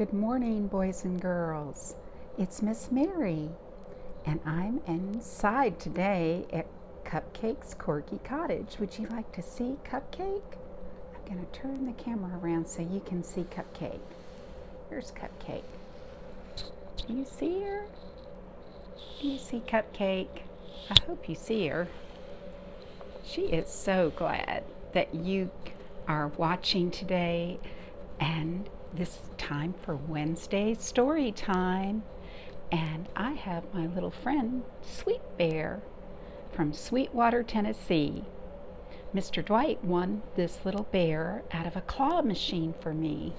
Good morning, boys and girls. It's Miss Mary, and I'm inside today at Cupcake's Corky Cottage. Would you like to see Cupcake? I'm going to turn the camera around so you can see Cupcake. Here's Cupcake. Do you see her? Do you see Cupcake? I hope you see her. She is so glad that you are watching today, and this time for Wednesday's story time. And I have my little friend Sweet Bear from Sweetwater, Tennessee. Mr. Dwight won this little bear out of a claw machine for me.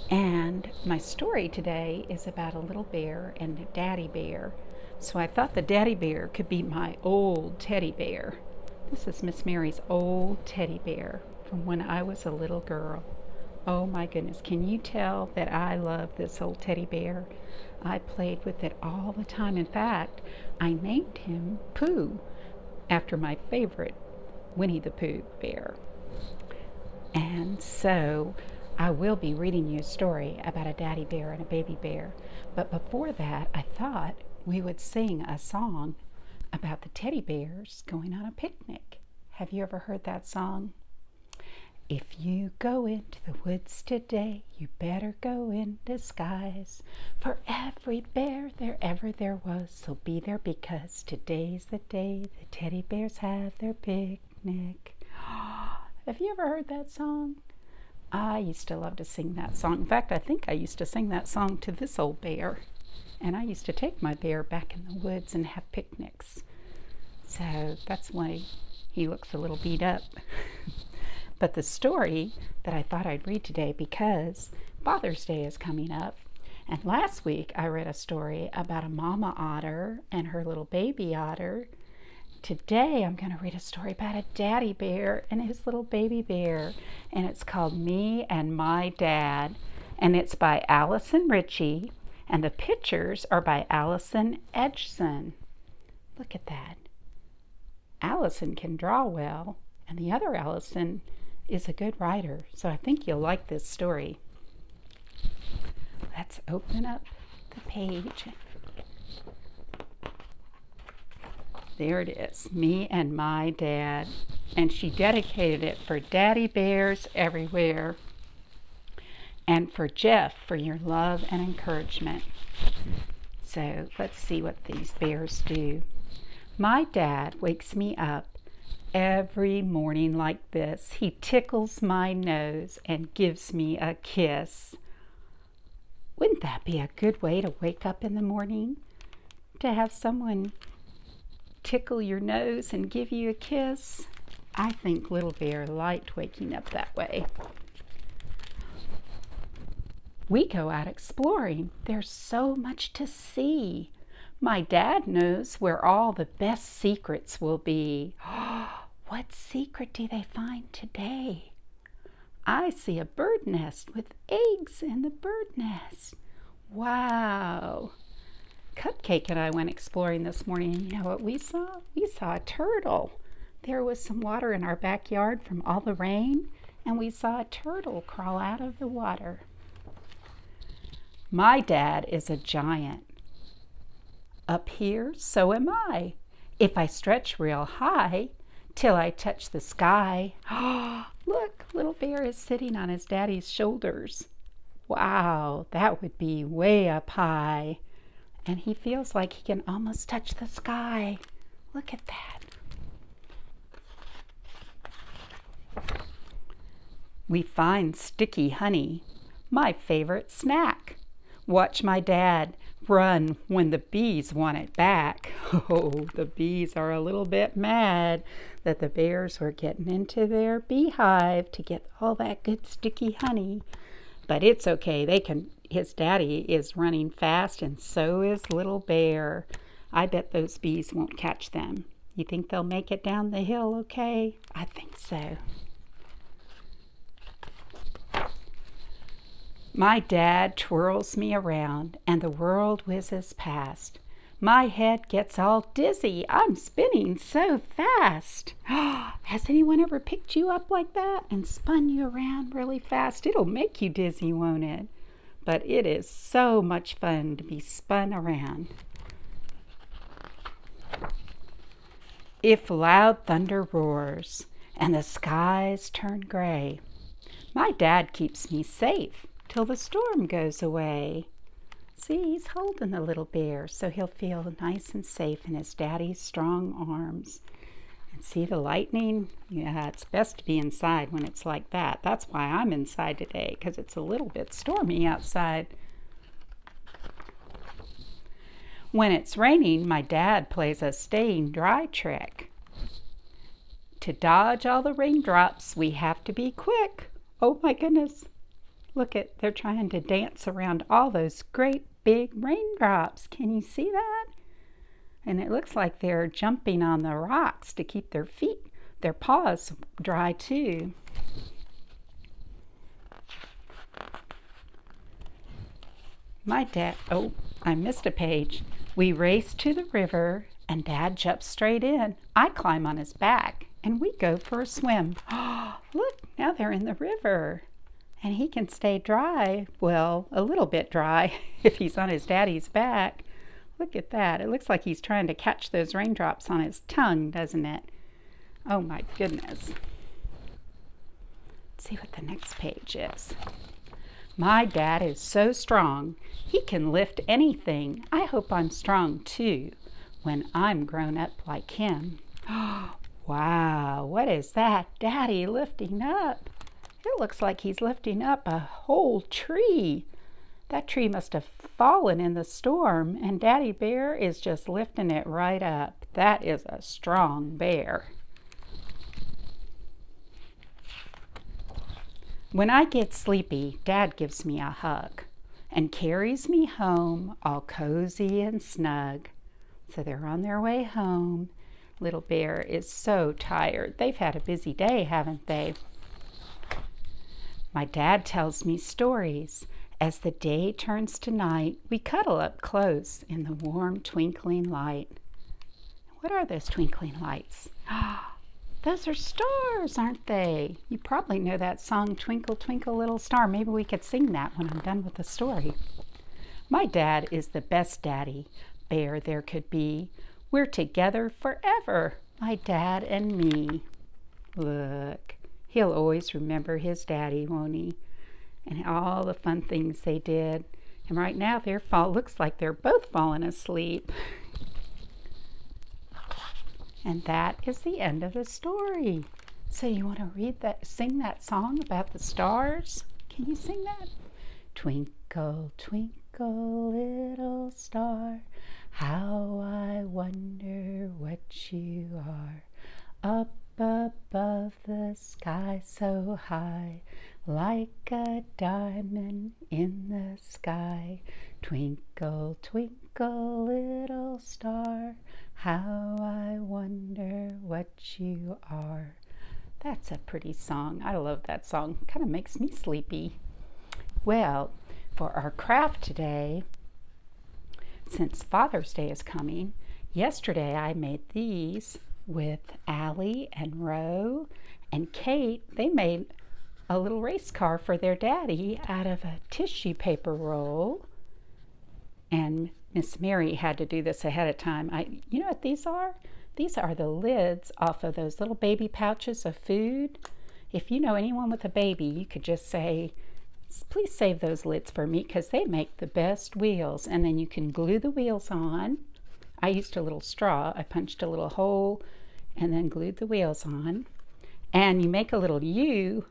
And my story today is about a little bear and a daddy bear. So I thought the daddy bear could be my old teddy bear. This is Miss Mary's old teddy bear from when I was a little girl. Oh my goodness, can you tell that I love this old teddy bear? I played with it all the time. In fact, I named him Pooh after my favorite Winnie the Pooh bear. And so I will be reading you a story about a daddy bear and a baby bear. But before that, I thought we would sing a song about the teddy bears going on a picnic. Have you ever heard that song? If you go into the woods today, you better go in disguise. For every bear there was, so be there because today's the day the teddy bears have their picnic. Have you ever heard that song? I used to love to sing that song. In fact, I think I used to sing that song to this old bear. And I used to take my bear back in the woods and have picnics. So that's why he looks a little beat up. But the story that I thought I'd read today, because Father's Day is coming up, and last week I read a story about a mama otter and her little baby otter. Today I'm going to read a story about a daddy bear and his little baby bear, and it's called Me and My Dad, and it's by Allison Ritchie, and the pictures are by Allison Edgson. Look at that. Allison can draw well, and the other Allison is a good writer, so I think you'll like this story. Let's open up the page. There it is, Me and My Dad. And she dedicated it for daddy bears everywhere. And for Jeff, for your love and encouragement. So let's see what these bears do. My dad wakes me up every morning like this. He tickles my nose and gives me a kiss. Wouldn't that be a good way to wake up in the morning? To have someone tickle your nose and give you a kiss? I think Little Bear liked waking up that way. We go out exploring. There's so much to see. My dad knows where all the best secrets will be. What secret do they find today? I see a bird nest with eggs in the bird nest. Wow. Cupcake and I went exploring this morning, and you know what we saw? We saw a turtle. There was some water in our backyard from all the rain, and we saw a turtle crawl out of the water. My dad is a giant. Up here, so am I. If I stretch real high, till I touch the sky. Look, Little Bear is sitting on his daddy's shoulders. Wow, that would be way up high. And he feels like he can almost touch the sky. Look at that. We find sticky honey, my favorite snack. Watch my dad run when the bees want it back. Oh, the bees are a little bit mad that the bears were getting into their beehive to get all that good sticky honey. But it's okay. His daddy is running fast, and so is Little Bear. I bet those bees won't catch them. You think they'll make it down the hill okay? I think so. My dad twirls me around, and the world whizzes past. My head gets all dizzy. I'm spinning so fast. Has anyone ever picked you up like that and spun you around really fast? It'll make you dizzy, won't it? but it is so much fun to be spun around. If loud thunder roars and the skies turn gray, my dad keeps me safe till the storm goes away. See, he's holding the little bear so he'll feel nice and safe in his daddy's strong arms. And see the lightning? Yeah, it's best to be inside when it's like that. That's why I'm inside today, because it's a little bit stormy outside. When it's raining, my dad plays a staying dry trick. To dodge all the raindrops, we have to be quick. Oh my goodness. Look at, they're trying to dance around all those great big raindrops. Can you see that? And it looks like they're jumping on the rocks to keep their feet, their paws dry too. My dad, oh, I missed a page. We race to the river and Dad jumps straight in. I climb on his back and we go for a swim. Look, now they're in the river. And he can stay dry, well, a little bit dry if he's on his daddy's back. Look at that. It looks like he's trying to catch those raindrops on his tongue, doesn't it? Oh my goodness. Let's see what the next page is. My dad is so strong, he can lift anything. I hope I'm strong too when I'm grown up like him. Wow, what is that Daddy lifting up? It looks like he's lifting up a whole tree. That tree must have fallen in the storm, and Daddy Bear is just lifting it right up. That is a strong bear. When I get sleepy, Dad gives me a hug and carries me home all cozy and snug. So they're on their way home. Little bear is so tired. They've had a busy day, haven't they? My dad tells me stories. As the day turns to night, we cuddle up close in the warm twinkling light. What are those twinkling lights? Those are stars, aren't they? You probably know that song, Twinkle, Twinkle, Little Star. Maybe we could sing that when I'm done with the story. My dad is the best daddy bear there could be. We're together forever, my dad and me. Look, he'll always remember his daddy, won't he? And all the fun things they did. And right now looks like they're both falling asleep. And that is the end of the story. So you want to sing that song about the stars? Can you sing that? Twinkle, twinkle, little star, how I wonder what you are. Up above the sky so high, like a diamond in the sky. Twinkle, twinkle, little star, how I wonder what you are. That's a pretty song. I love that song. Kind of makes me sleepy. Well, for our craft today, since Father's Day is coming, yesterday I made these with Allie and Ro and Kate. They made a little race car for their daddy out of a tissue paper roll. And Miss Mary had to do this ahead of time. You know what these are? These are the lids off of those little baby pouches of food. If you know anyone with a baby, you could just say, please save those lids for me, because they make the best wheels. And then you can glue the wheels on. I used a little straw. I punched a little hole and then glued the wheels on. And you make a little U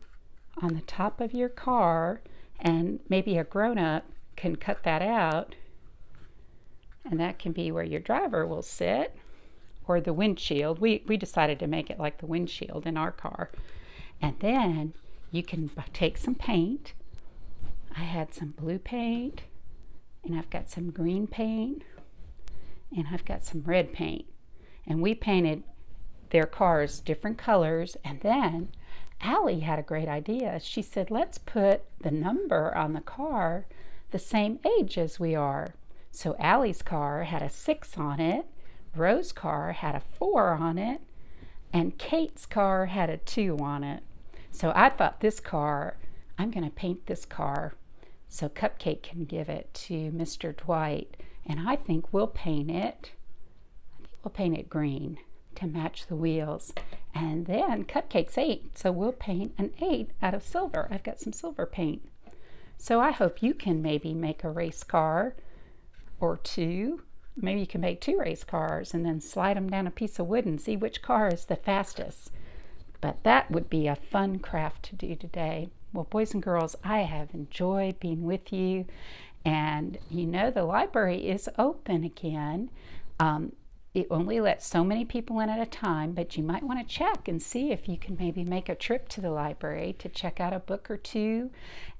on the top of your car, and maybe a grown-up can cut that out. And that can be where your driver will sit, or the windshield. We decided to make it like the windshield in our car. And then you can take some paint. I had some blue paint, and I've got some green paint, and I've got some red paint. And we painted their cars different colors. And then Allie had a great idea. She said, let's put the number on the car the same age as we are. So Allie's car had a 6 on it, Rose's car had a 4 on it, and Kate's car had a 2 on it. So I thought this car, I'm going to paint this car so Cupcake can give it to Mr. Dwight. And I think we'll paint it. We'll paint it green to match the wheels. And then Cupcake's 8, so we'll paint an 8 out of silver. I've got some silver paint. So I hope you can maybe make a race car or two. Maybe you can make 2 race cars and then slide them down a piece of wood and see which car is the fastest. But that would be a fun craft to do today. Well, boys and girls, I have enjoyed being with you. And you know, the library is open again. It only lets so many people in at a time, but you might want to check and see if you can maybe make a trip to the library to check out a book or two.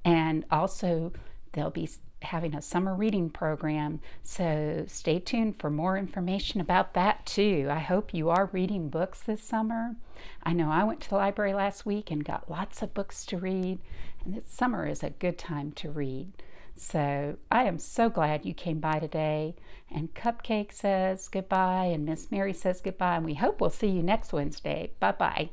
And also, they'll be having a summer reading program, so stay tuned for more information about that too. I hope you are reading books this summer. I know I went to the library last week and got lots of books to read, and this summer is a good time to read. So I am so glad you came by today. And Cupcake says goodbye, and Miss Mary says goodbye, and we hope we'll see you next Wednesday. Bye-bye.